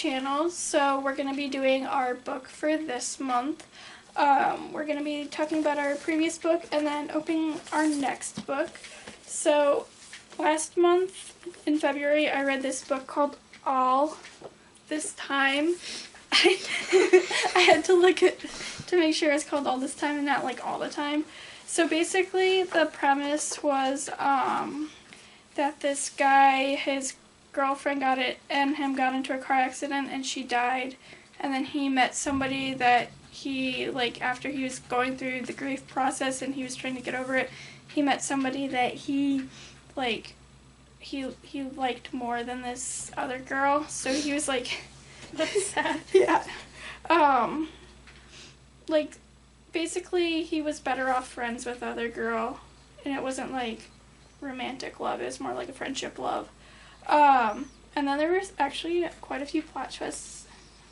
channel. So we're going to be doing our book for this month. We're going to be talking about our previous book and then opening our next book. So last month in February I read this book called All This Time. I had to look at to make sure it's called All This Time and not like All the Time. So basically the premise was that this guy, his girlfriend got into a car accident and she died, and then he met somebody that he, like, after he was going through the grief process and he was trying to get over it, he met somebody that he liked more than this other girl. So he was like, that's sad. Yeah. Like, basically he was better off friends with the other girl, and it wasn't like romantic love, it was more like a friendship love. And then there was actually quite a few plot twists,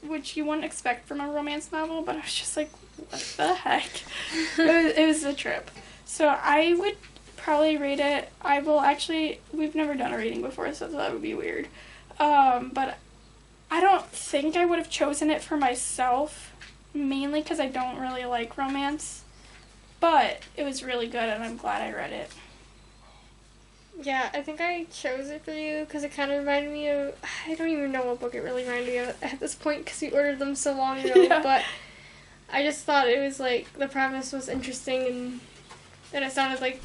which you wouldn't expect from a romance novel, but I was just like, what the heck? It was a trip. So I would probably rate it, we've never done a rating before, so that would be weird. But I don't think I would have chosen it for myself, mainly because I don't really like romance, but it was really good and I'm glad I read it. Yeah, I think I chose it for you because it kind of reminded me of, I don't even know what book it really reminded me of at this point because we ordered them so long ago, yeah. But I just thought it was like, the premise was interesting and it sounded like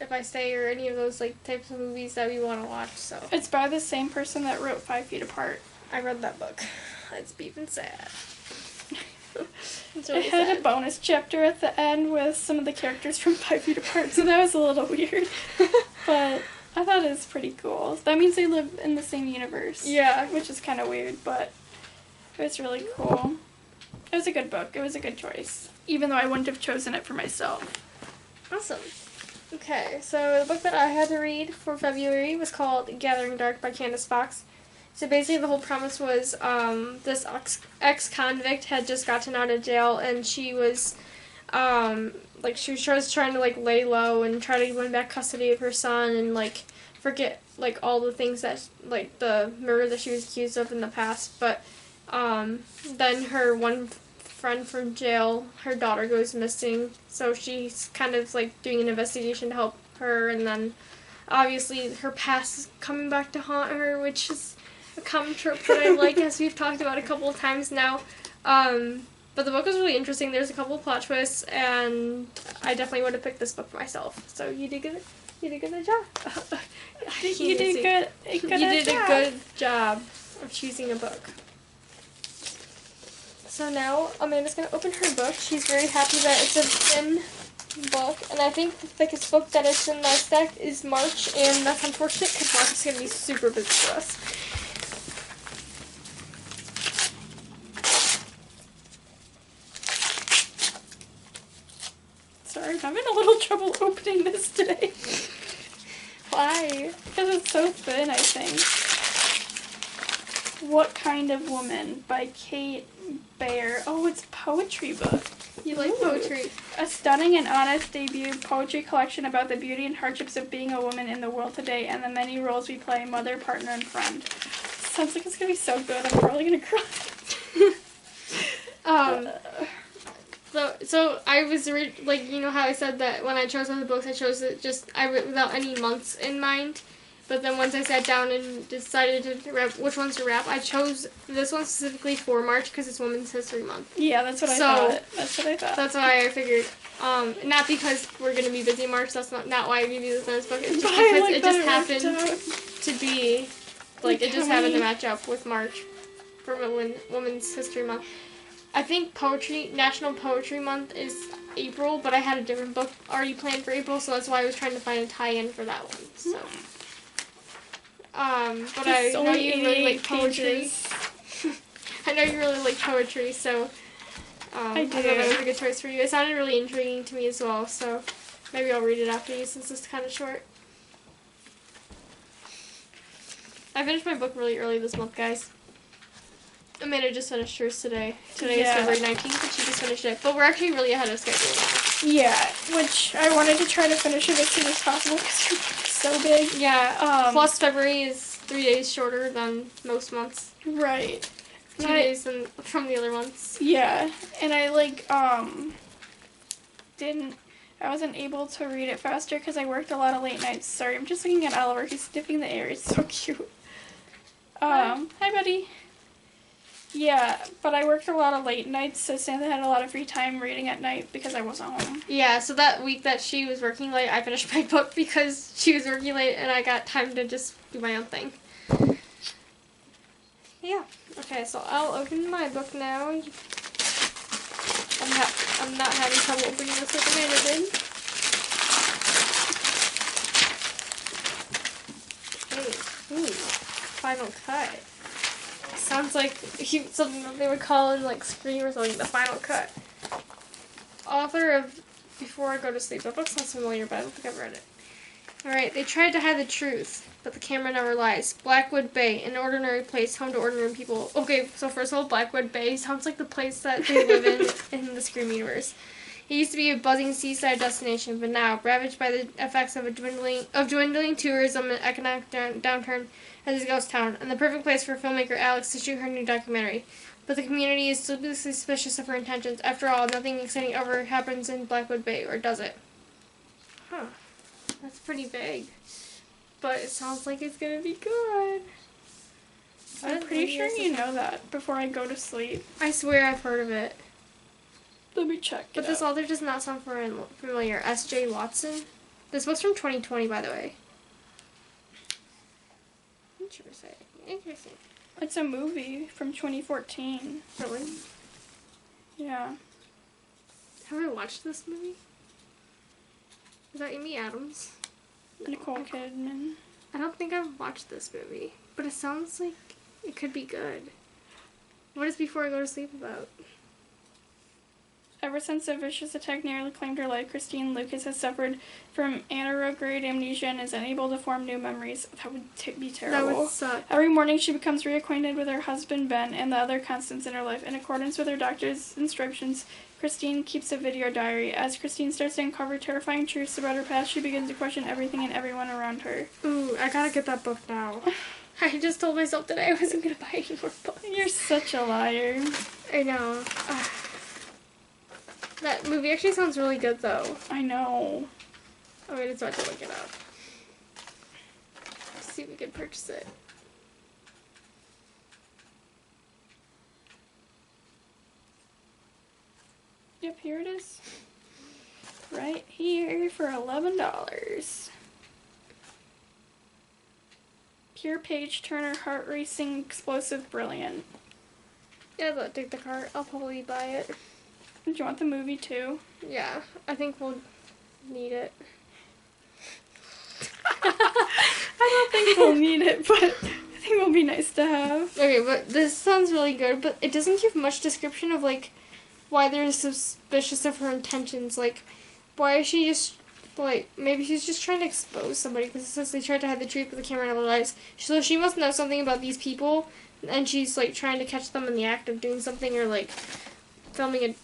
If I Stay or any of those like types of movies that we want to watch, so. It's by the same person that wrote 5 Feet Apart. I read that book. It's even sad. Really, it had sad. A bonus chapter at the end with some of the characters from 5 Feet Apart, so that was a little weird. But I thought it was pretty cool. That means they live in the same universe. Yeah. Which is kind of weird, but it was really cool. It was a good book. It was a good choice, even though I wouldn't have chosen it for myself. Awesome. Okay, so the book that I had to read for February was called Gathering Dark by Candace Fox. So basically the whole premise was this ex-convict had just gotten out of jail, and she was she was trying to like lay low and try to win back custody of her son and like forget like all the things that like the murder that she was accused of in the past. But then her one friend from jail, her daughter goes missing, so she's kind of like doing an investigation to help her, and then obviously her past is coming back to haunt her, which is a common trope that I like, as we've talked about a couple of times now. But the book was really interesting. There's a couple of plot twists, and I definitely would have picked this book for myself. So you did good. You did a good job. You did a good job of choosing a book. So now Amanda's gonna open her book. She's very happy that it's a thin book, and I think the thickest book that is in my stack is March, and that's unfortunate because March is gonna be super busy for us. Sorry, I'm having a little trouble opening this today. Why? Because it's so thin, I think. What Kind of Woman by Kate Baer. Oh, it's a poetry book. You like poetry? A stunning and honest debut poetry collection about the beauty and hardships of being a woman in the world today and the many roles we play, mother, partner, and friend. Sounds like it's going to be so good. I'm probably going to cry. So I was, like, you know how I said that when I chose other books, I chose it without any months in mind. But then once I sat down and decided to which ones to wrap, I chose this one specifically for March because it's Women's History Month. Yeah, that's what I thought. That's what I thought. That's why I figured. Not because we're going to be busy in March. That's not why I gave you this book. It's just because it just happened to be, like, it just happened to match up with March for Women's History Month. I think National Poetry Month is April, but I had a different book already planned for April, so that's why I was trying to find a tie-in for that one. So. But I know you really like poetry. I know you really like poetry, so I thought that was a good choice for you. It sounded really intriguing to me as well, so maybe I'll read it after you since it's kind of short. I finished my book really early this month, guys. Amanda just finished hers today. Today is February 19th, and she just finished it. But we're actually really ahead of schedule now. Yeah, which I wanted to try to finish it as soon as possible because your book is so big. Yeah, plus February is 3 days shorter than most months. Right. 2 days from the other months. Yeah, and I I wasn't able to read it faster because I worked a lot of late nights. Sorry, I'm just looking at Oliver. He's sniffing the air. It's so cute. Hi, buddy. Yeah, but I worked a lot of late nights, so Samantha had a lot of free time reading at night because I wasn't home. Yeah, so that week that she was working late, I finished my book because she was working late and I got time to just do my own thing. Yeah. Okay, so I'll open my book now. I'm not having trouble opening this like Amanda did. Okay. Ooh. Final cut. Sounds like something that they would call in like Scream or something, the final cut. Author of Before I Go to Sleep. That book sounds familiar, but I don't think I've read it. Alright, they tried to hide the truth, but the camera never lies. Blackwood Bay, an ordinary place, home to ordinary people. Okay, so first of all, Blackwood Bay sounds like the place that they live in the Scream universe. It used to be a buzzing seaside destination, but now, ravaged by the effects of dwindling tourism and economic downturn, as a ghost town, and the perfect place for filmmaker Alex to shoot her new documentary. But the community is still suspicious of her intentions. After all, nothing exciting ever happens in Blackwood Bay, or does it? Huh. That's pretty vague. But it sounds like it's gonna be good. I'm pretty sure you know that before I go to sleep. I swear I've heard of it. Let me check But this author does not sound familiar. S.J. Watson? This book's from 2020, by the way. Interesting. It's a movie from 2014. Really? Yeah. Have I watched this movie? Is that Amy Adams? Nicole Kidman. I don't think I've watched this movie, but it sounds like it could be good. What is Before I Go to Sleep about? Ever since a vicious attack nearly claimed her life, Christine Lucas has suffered from anterograde amnesia and is unable to form new memories. That would be terrible. That would suck. Every morning she becomes reacquainted with her husband Ben and the other constants in her life. In accordance with her doctor's instructions, Christine keeps a video diary. As Christine starts to uncover terrifying truths about her past, she begins to question everything and everyone around her. Ooh, I gotta get that book now. I just told myself that I wasn't gonna buy any more books. You're such a liar. I know. That movie actually sounds really good, though. I know. I'm gonna start to look it up. Let's see if we can purchase it. Yep, here it is. Right here for $11. Pure page turner, heart racing, explosive, brilliant. Yeah, but take the cart. I'll probably buy it. Do you want the movie too? Yeah, I think we'll need it. I don't think we'll need it, but I think it'll be nice to have. Okay, but this sounds really good, but it doesn't give much description of, like, why they're suspicious of her intentions. Like, why is she just, like, maybe she's just trying to expose somebody, because it says they tried to hide the truth, but the camera never lies. So she must know something about these people, and she's, like, trying to catch them in the act of doing something, or, like, filming a...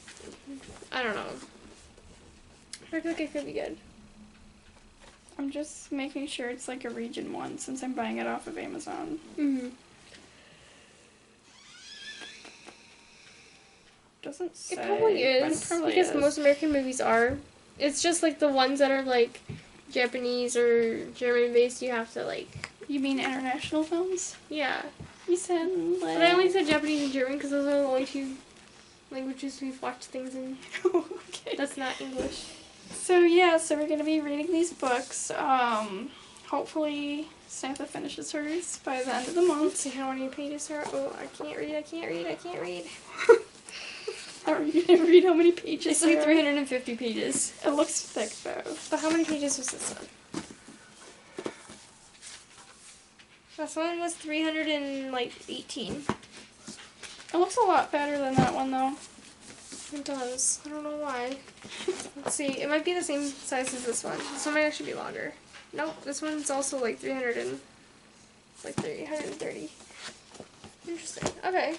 I don't know. I feel like it could be good. I'm just making sure it's like a region 1 since I'm buying it off of Amazon. Mm-hmm. Doesn't say. It probably is. Because most American movies are. It's just like the ones that are like Japanese or German based, you have to like... You mean international films? Yeah. You said... But I only said Japanese and German because those are the only two languages we've watched things in. Okay. That's not English. So yeah, so we're gonna be reading these books. Hopefully Samantha finishes hers by the end of the month. Let's see how many pages are. Oh, I can't read. Are you gonna read how many pages? It's like 350 pages. It looks thick though. But how many pages was this one? This one was 318. It looks a lot better than that one though. It does. I don't know why. Let's see. It might be the same size as this one. This one might actually be longer. Nope. This one's also like 330. Interesting. Okay.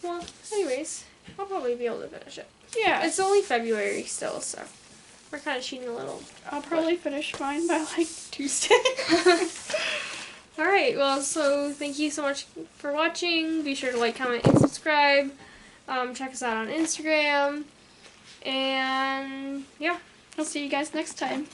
Well, anyways, I'll probably be able to finish it. Yeah. It's only February still, so we're kind of cheating a little. I'll probably finish mine by like Tuesday. Alright, well, so thank you so much for watching. Be sure to like, comment, and subscribe. Check us out on Instagram. And yeah. I'll see you guys next time.